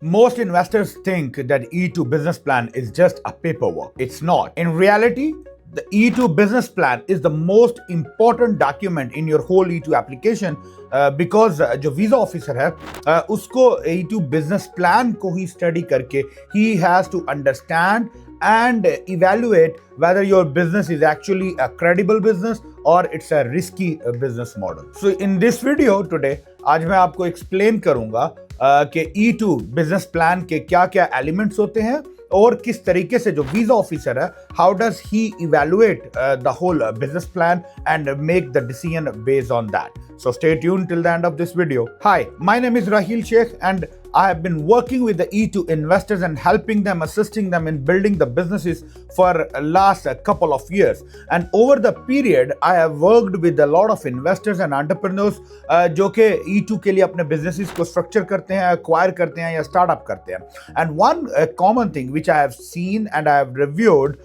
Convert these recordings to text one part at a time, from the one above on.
Most investors think that E2 business plan is just a paperwork. It's not. In reality, the E2 business plan is the most important document in your whole E2 application because जो visa officer है उसको E2 business plan को ही study करके he has to understand and evaluate whether your business is actually a credible business or it's a risky business model. So in this video today आज मैं आपको explain करूंगा कि E2 business plan के क्या क्या एलिमेंट्स होते हैं और किस तरीके से जो वीजा ऑफिसर है how does he evaluate the whole business plan and make the decision based on that. So stay tuned till the end of this video. Hi, my name is Rahil Sheikh and I have been working with the E2 investors and helping them, assisting them in building the businesses for last couple of years. And over the period, I have worked with a lot of investors and entrepreneurs जो कि E2 के लिए अपने businesses को structure करते हैं, acquire करते हैं या startup करते हैं. And one common thing which I have seen and I have reviewed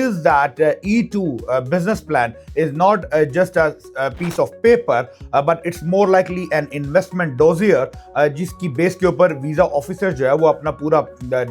is that E2 business plan is not just a piece of paper, but it's more likely an investment dossier जिसकी base के ऊपर visa officer जो है वो अपना पूरा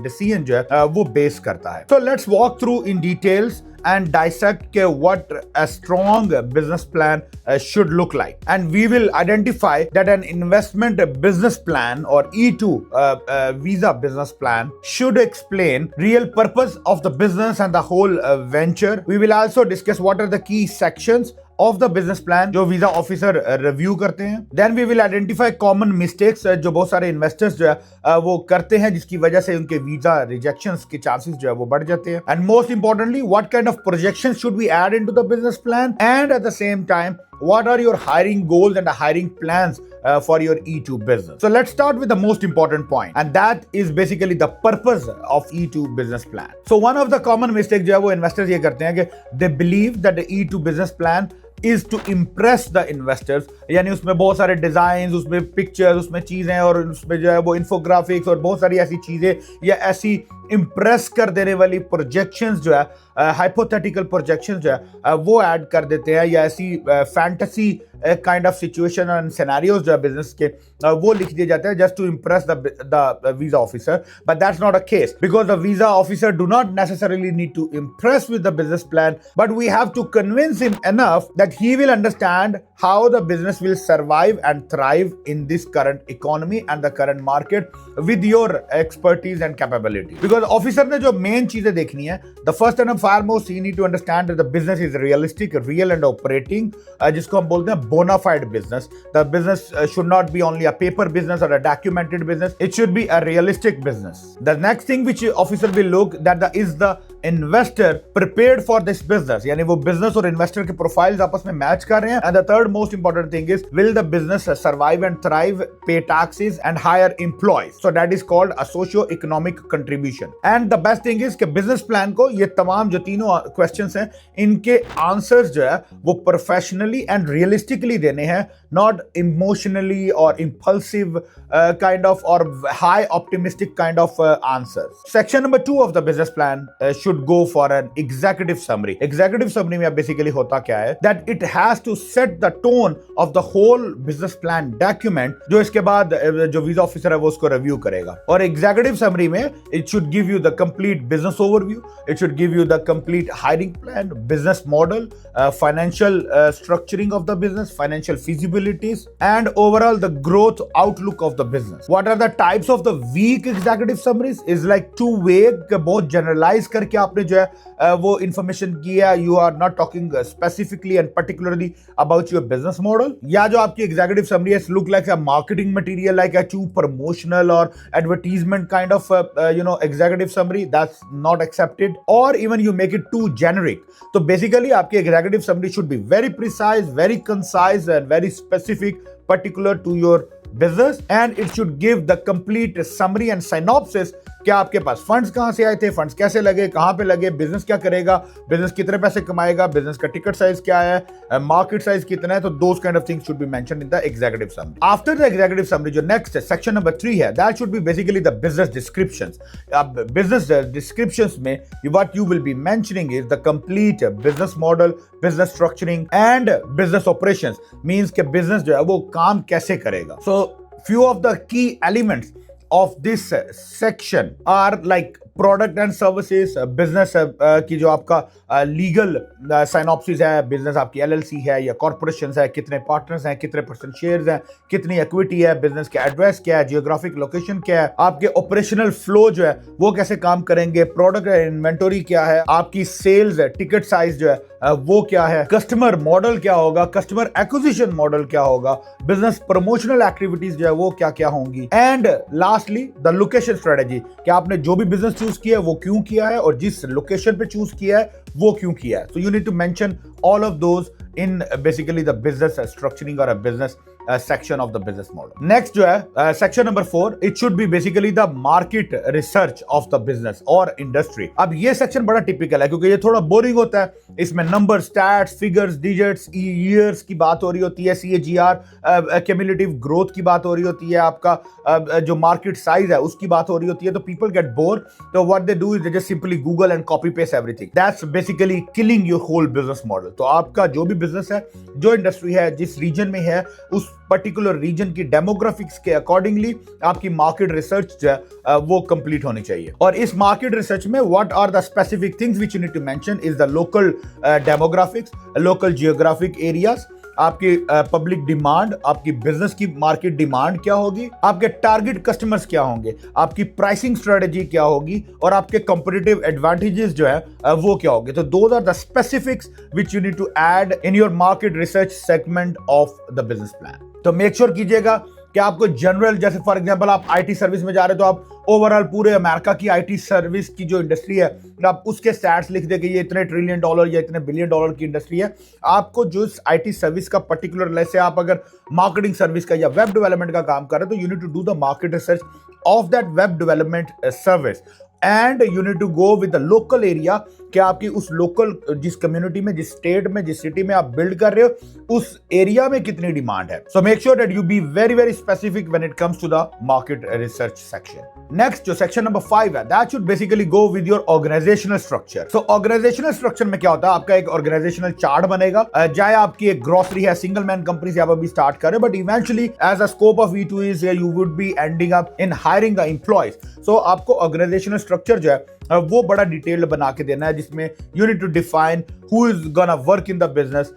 decision जो है वो बेस करता है. So let's walk through in details and dissect what a strong business plan should look like. And we will identify that an investment business plan or E2 visa business plan should explain real purpose of the business and the whole venture. We will also discuss what are the key sections of the business plan जो visa officer review करते हैं. Then we will identify common mistakes जो बहुत सारे investors जो है वो करते हैं जिसकी वजह से उनके वीजा रिजेक्शंस के चांसेस जो है वो बढ़ जाते हैं. And most importantly, what kind of projections should we add into the business plan, and at the same time what are your hiring goals and the hiring plans for your E2 business. So let's start with the most important point, and that is basically the purpose of E2 business plan. So one of the common mistakes जो है वो investors ये करते हैं कि they believe that the E2 business plan is to impress the investors. यानी उसमें बहुत सारे डिजाइन, उसमें पिक्चर्स, उसमें चीजें और उसमें जो है वो इंफोग्राफिक्स और बहुत सारी ऐसी चीजें या ऐसी इंप्रेस कर देने वाली प्रोजेक्शंस जो है हाइपोथेटिकल प्रोजेक्शंस जो है वो ऐड कर देते हैं या ऐसी fantasy kind of situation and scenarios जो है बिजनेस के वो लिख दिए जाते हैं just to impress the visa officer. But that's not a case because the visa officer do not necessarily need to impress with the business plan, but we have to convince him enough that he will understand how the business will survive and thrive in this current economy and the current market with your expertise and capability. Because officer ने जो main चीजें देखनी है, the first and foremost you need to understand that the business is realistic, real and operating, जिसको हम बोलते हैं bona fide business. The business should not be only a paper business or a documented business. It should be a realistic business. The next thing which officer will look that is the investor prepared for this business. यानी वो business और investor के profiles आपस में match कर रहे हैं. And the third most important thing is will the business survive and thrive, pay taxes and hire employees. So that is called a socio-economic contribution. And the best thing is कि business plan को ये तमाम जो तीनों questions हैं इनके answers जो है वो professionally and realistically देने हैं, not emotionally or impulsive kind of or high optimistic kind of answers. Section number 2 of the business plan should go for an executive summary. Executive summary में basically होता क्या है that it has to set the tone of the whole business plan document जो इसके बाद जो visa officer है वो उसको रिव्यू करेगा. और executive summary में it should give you the complete business overview, it should give you the complete hiring plan, business model, financial structuring of the business, financial feasibilities and overall the growth outlook of the business. What are the types of the weak executive summaries is like too vague, बहुत generalize करके आपने जो है वो information किया, you are not talking specifically and particularly about your business model. या जो आपकी executive summary is look like a marketing material, like a too promotional or advertisement kind of executive summary, that's not accepted. Or even you make it too generic. So basically आपकी executive summary should be very precise, very concise and very specific, particular to your business, and it should give the complete summary and synopsis क्या आपके पास funds कहां से आए थे, funds कैसे लगे, कहां पे लगे, बिजनेस क्या करेगा, बिजनेस कितने पैसे कमाएगा, बिजनेस का टिकट साइज क्या है, मार्केट साइज कितना है. तो those kind of things should be mentioned in the executive summary. After the executive summary जो नेक्स्ट सेक्शन नंबर 3 है, that should be basically the business descriptions. अब बिजनेस डिस्क्रिप्शंस में what you will be mentioning is the complete business model, business structuring and business operations. Means के business जो है वो काम कैसे करेगा. सो few of the key elements of this section are like product and services, business की जो आपका लीगल साइनॉप्सिस है, बिजनेस आपकी एलएलसी है या कॉर्पोरेशन है, कितने पार्टनर्स हैं, कितने परसेंट शेयर्स हैं, कितनी इक्विटी है, बिजनेस का एड्रेस क्या है, जियोग्राफिक लोकेशन क्या है, आपके ऑपरेशनल फ्लो जो है वो कैसे काम करेंगे, प्रोडक्ट इन्वेंटरी क्या है, आपकी सेल्स है, टिकट साइज जो है वो क्या है, कस्टमर मॉडल क्या होगा, कस्टमर एक्विजिशन मॉडल क्या होगा, बिजनेस प्रमोशनल एक्टिविटीज जो है वो क्या क्या होंगी, and lastly the location strategy कि आपने जो भी बिजनेस चूज किया है वो क्यों किया है और जिस लोकेशन पे चूज किया है वो क्यों किया है. So you need to mention all of those in basically the business structuring or a business section of the business model. Next जो है section number 4, it should be basically the market research of the business or industry. अब ये section बड़ा typical है क्योंकि ये थोड़ा boring होता है. इसमें number, stats, figures, digits, years की बात हो रही होती है, CAGR, cumulative growth की बात हो रही होती है, आपका जो market size है उसकी बात हो रही होती है. तो people get bored. So what they do is they just simply Google and copy paste everything. That's basically killing your whole business model. तो आपका जो भी बिजनेस है, जो इंडस्ट्री है, जिस रीजन में है, उस पर्टिकुलर रीजन की डेमोग्राफिक्स के अकॉर्डिंगली आपकी मार्केट रिसर्च जो है वो कंप्लीट होनी चाहिए. और इस मार्केट रिसर्च में what are the specific things which you need to mention is the local demographics, local geographic areas, आपकी पब्लिक डिमांड, आपकी बिजनेस की मार्केट डिमांड क्या होगी, आपके टारगेट कस्टमर्स क्या होंगे, आपकी प्राइसिंग स्ट्रेटजी क्या होगी और आपके कंपटीटिव एडवांटेजेस जो है वो क्या होंगे. तो those are the specifics which you need to add in your market research segment of the business plan. तो मेक श्योर कीजिएगा कि आपको जनरल, जैसे फॉर एग्जांपल आप आईटी सर्विस में जा रहे हो तो आप ओवरऑल पूरे अमेरिका की आईटी सर्विस की जो इंडस्ट्री है आप उसके स्टैट्स लिख दे कि ये इतने ट्रिलियन डॉलर या इतने बिलियन डॉलर की इंडस्ट्री है. आपको जो आईटी सर्विस का पर्टिकुलर, जैसे आप अगर मार्केटिंग सर्विस का या वेब डेवलपमेंट का काम कर रहे हो तो you need to do the market research of that web development service and you need to go with the local area कि आपकी उस लोकल, जिस कम्युनिटी में, जिस स्टेट में, जिस सिटी में आप बिल्ड कर रहे हो उस एरिया में कितनी डिमांड है. So make sure that you be very very specific when it comes to the market research section. Next जो सेक्शन नंबर 5 है, that should basically go with your organisational structure. So organisational structure में क्या होता है, आपका एक organisational chart बनेगा. चाहे आपकी एक ग्रोसरी है, सिंगल मैन कंपनी से आप अभी स्टार्ट कर रहे हो, but eventually as a scope of E2 is you would be ending up in hiring the employees. So आपको ऑर्गेनाइजेशनल स्ट्रक्चर जो है वो बड़ा डिटेल्ड बना के देना है, जिसमें you need to define who is gonna work in the business,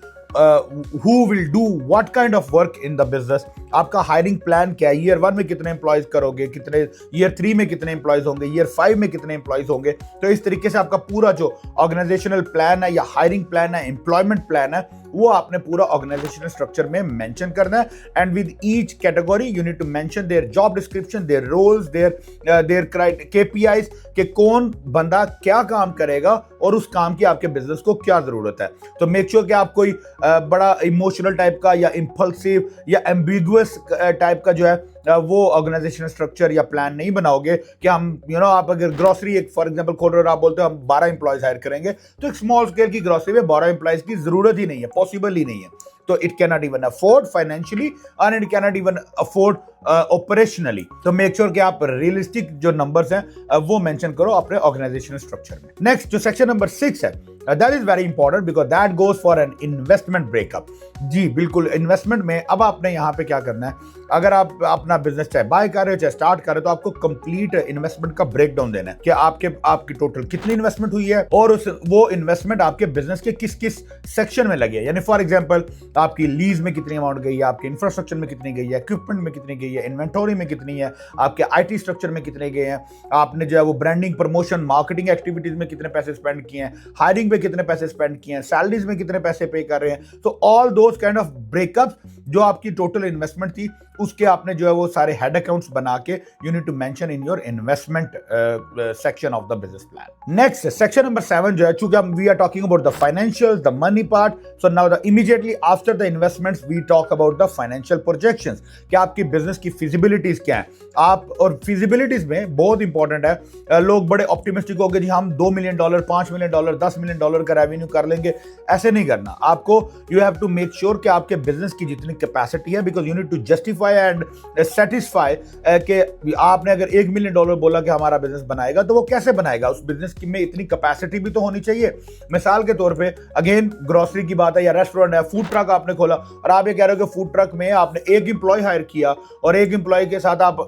who will do what kind of work in the business. आपका हायरिंग प्लान क्या है, ईयर 1 में कितने एम्प्लॉयज करोगे, कितने ईयर 3 में कितने एम्प्लॉयज होंगे, ईयर 5 में कितने एम्प्लॉयज होंगे. तो इस तरीके से आपका पूरा जो ऑर्गेनाइजेशनल प्लान है या हायरिंग प्लान है, एम्प्लॉयमेंट प्लान है, वो आपने पूरा ऑर्गेनाइजेशनल स्ट्रक्चर में मेंशन करना है. And with each category you need to mention their job description, their roles, their KPIs कि कौन बंदा क्या काम करेगा और उस काम की आपके बिजनेस को क्या जरूरत है. तो मेक श्योर कि आप कोई बड़ा इमोशनल टाइप का या इंपल्सिव या एम्बिगुअस टाइप का जो है वो ऑर्गेनाइजेशनल स्ट्रक्चर या प्लान नहीं बनाओगे कि हम आप अगर ग्रोसरी एक फॉर एग्जांपल खोल रहे हो, आप बोलते हो हम 12 एम्प्लॉयज हायर करेंगे, तो एक स्मॉल स्केल की ग्रोसरी में 12 एम्प्लॉयज की जरूरत ही नहीं है, पॉसिबल ही नहीं है. तो it can not even afford financially and it can not even afford operationally. तो मेक श्योर कि आप रियलिस्टिक जो नंबर्स हैं वो मेंशन करो अपने ऑर्गेनाइजेशनल स्ट्रक्चर में. नेक्स्ट जो सेक्शन नंबर 6 है, that is very important because that goes for an investment breakup. जी बिल्कुल, इन्वेस्टमेंट में अब आपने यहाँ पे क्या करना है, अगर आप अपना बिजनेस चाहे बाय कर रहे हो चाहे स्टार्ट कर रहे हो तो आपको कंप्लीट इन्वेस्टमेंट का ब्रेक डाउन देना है कि आपकी टोटल कितनी इन्वेस्टमेंट हुई है और वो इन्वेस्टमेंट आपके बिजनेस के किस किस सेक्शन में लगी है. यानी फॉर एग्जांपल आपकी लीज में कितनी अमाउंट गई है, आपके इंफ्रास्ट्रक्चर में कितनी गई है, इक्विपमेंट में कितनी गई है, इन्वेंटरी में कितनी है, आपके आईटी स्ट्रक्चर में कितने गए हैं, आपने जो है वो ब्रांडिंग, प्रमोशन, मार्केटिंग एक्टिविटीज में कितने पैसे स्पेंड किए हैं, हायरिंग में कितने पैसे स्पेंड किए हैं, सैलरीज में कितने पैसे पे कर रहे हैं. तो all those kind of breakup जो आपकी टोटल इन्वेस्टमेंट थी उसके आपने जो है वो सारे हेड अकाउंट्स बना के you need to mention in your investment section of the business plan. Next section number 7 जो है, चूंकि हम we are talking about the financials, the money part, so now the immediately after the investments we talk about the financial projections कि आपकी business की फिजिबिलिटीज क्या है. आप और फिजिबिलिटीज में बहुत इंपॉर्टेंट है, लोग बड़े ऑप्टिमिस्टिक हो गए जी हम $2 मिलियन, $5 मिलियन, $10 मिलियन डॉलर का रेवेन्यू कर लेंगे, ऐसे नहीं करना आपको। You have to make sure कि आपके बिजनेस की जितनी कैपेसिटी है, because you need to justify and satisfy कि आपने अगर $1 मिलियन बोला कि हमारा बिजनेस बनाएगा, तो वो कैसे बनाएगा, उस बिजनेस में इतनी कैपेसिटी भी तो होनी चाहिए। मिसाल के तौर पे अगेन ग्रोसरी की बात है या रेस्टोरेंट है, फूड ट्रक आपने खोला और आप ये कह रहे हो कि फूड ट्रक में आपने एक एम्प्लॉय हायर किया और एक एम्प्लॉय के साथ आप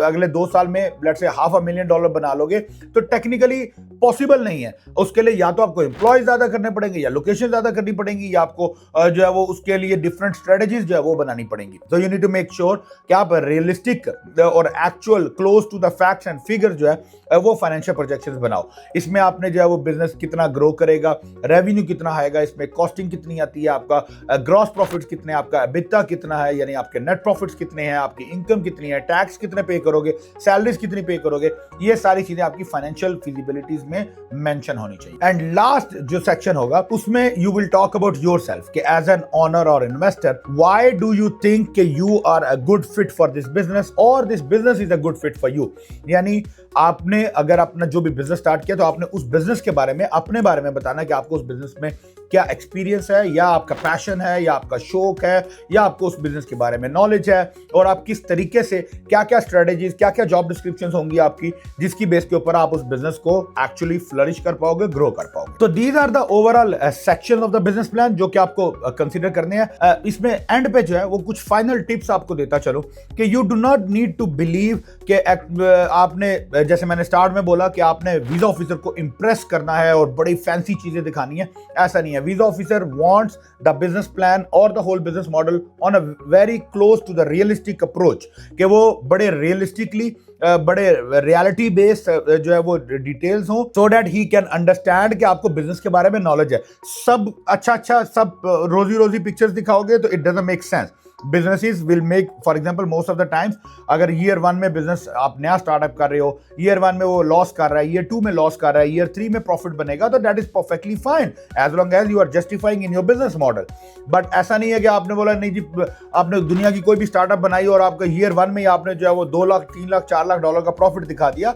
अगले 2 साल में लेट्स से $500,000 बना लोगे, तो टेक्निकली पॉसिबल नहीं है। उसके लिए या तो आपको एम्प्लॉय ज्यादा करने पड़ेंगे या लोकेशन ज्यादा करनी पड़ेगी या आपको जो है वो उसके लिए डिफरेंट स्ट्रेटजीज जो है वो बनानी पड़ेंगी। तो you need to make sure कि आप रियलिस्टिक और actual close to the facts and figure जो है वो फाइनेंशियल प्रोजेक्शंस बनाओ। इसमें आपने जो है वो बिजनेस कितना ग्रो करेगा, रेवेन्यू कितना आएगा, इसमें कॉस्टिंग कितनी आती है, आपका ग्रॉस प्रॉफिट्स कितने, आपका एबिटा कितना है, यानी आपके नेट प्रॉफिट्स कितने हैं, आपकी इनकम कितनी है, टैक्स कितने पे करोगे, सैलरीज कितनी पे करोगे, ये सारी चीजें आपकी फाइनेंशियल फिजिबिलिटीज में मेंशन होनी चाहिए। एंड लास्ट जो सेक्शन होगा उसमें you will talk about yourself कि एज एन ओनर और investor why do you think कि you are a good fit for this business और this business is a good fit for you. यानी आपने अगर अपना जो भी बिजनेस स्टार्ट किया तो आपने उस बिजनेस के बारे में, अपने बारे में बताना कि आपको उस बिजनेस में क्या एक्सपीरियंस है या आपका पैशन है या आपका शौक है या आपको उस बिजनेस के बारे में नॉलेज है और आप किस तरीके से क्या क्या स्ट्रेटेजीज, क्या क्या जॉब डिस्क्रिप्शंस होंगी आपकी, जिसकी बेस के ऊपर आप उस बिजनेस को एक्चुअली फ्लरिश कर पाओगे, ग्रो कर पाओगे। तो these are the overall section of the business plan जो कि आपको कंसीडर करने हैं। इसमें एंड पे जो है वो कुछ फाइनल टिप्स आपको देता चलो कि you do not need to believe कि आपने, जैसे मैंने स्टार्ट में बोला कि आपने वीजा ऑफिसर को इंप्रेस करना है और बड़ी फैंसी चीजें दिखानी है, ऐसा नहीं है। Visa officer wants the business plan और the whole business model on a very close to the realistic approach, कि वो बड़े रियलिस्टिकली, बड़े रियलिटी बेस्ड जो है वो डिटेल्स हो, so that he can understand कि आपको बिजनेस के बारे में नॉलेज है। सब अच्छा सब रोजी रोजी पिक्चर्स दिखाओगे तो it doesn't make sense. Businesses will make, for example most of the times अगर ईयर 1 में बिजनेस आप नया स्टार्टअप कर रहे हो, ईयर 1 में वो लॉस कर रहा है, ईयर 2 में लॉस कर रहा है, ईयर 3 में प्रॉफिट बनेगा, तो that is perfectly fine as long as you are justifying in your business model. But ऐसा नहीं है कि आपने बोला नहीं जी, आपने दुनिया की कोई भी स्टार्टअप बनाई और आपका ईयर 1 में आपने जो है वो $2 लाख, $3 लाख, $4 लाख का प्रॉफिट दिखा दिया,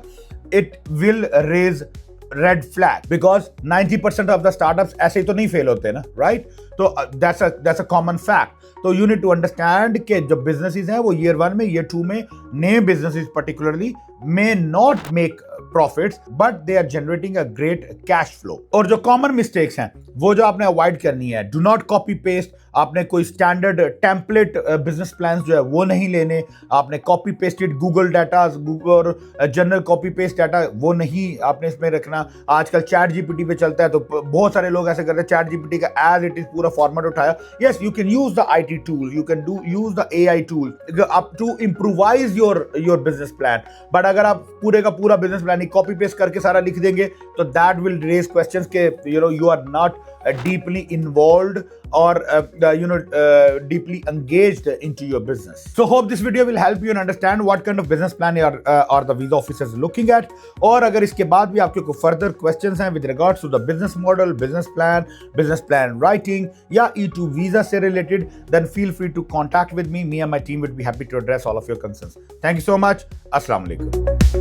it will raise red flag because 90% of the startups ऐसे ही तो नहीं फेल होते ना, राइट? तो दैट्स अ कॉमन फैक्ट। तो यू नीड टू अंडरस्टैंड कि जो बिजनेसेस हैं वो ईयर 1 में, ईयर 2 में, नए businesses particularly may not make profits but they are generating a great cash flow। और जो कॉमन मिस्टेक्स हैं वो जो आपने अवॉइड करनी है, डू नॉट कॉपी पेस्ट। आपने कोई स्टैंडर्ड टेम्पलेट बिजनेस प्लान्स जो है वो नहीं लेने, आपने copy pasted Google data, Google general copy paste data वो नहीं आपने इसमें रखना। आजकल चैट जीपीटी पे चलता है तो बहुत सारे लोग ऐसे करते हैं, चैट जीपीटी का एज इट इज पूरा फॉर्मेट उठाया। Yes, you can use the IT tool, you can use the AI tool up to improvise your business plan. बट अगर आप पूरे का पूरा बिजनेस प्लान ही कॉपी पेस्ट करके सारा लिख देंगे तो दैट विल रेज क्वेश्चंस के you are not deeply involved or deeply engaged into your business. So hope this video will help you and understand what kind of business plan are the visa officers looking at. और अगर इसके बाद भी आपके कोई further questions हैं with regards to the business model, business plan writing या E2 visa से related, then feel free to contact with me. Me and my team would be happy to address all of your concerns. Thank you so much. Assalamu alaikum.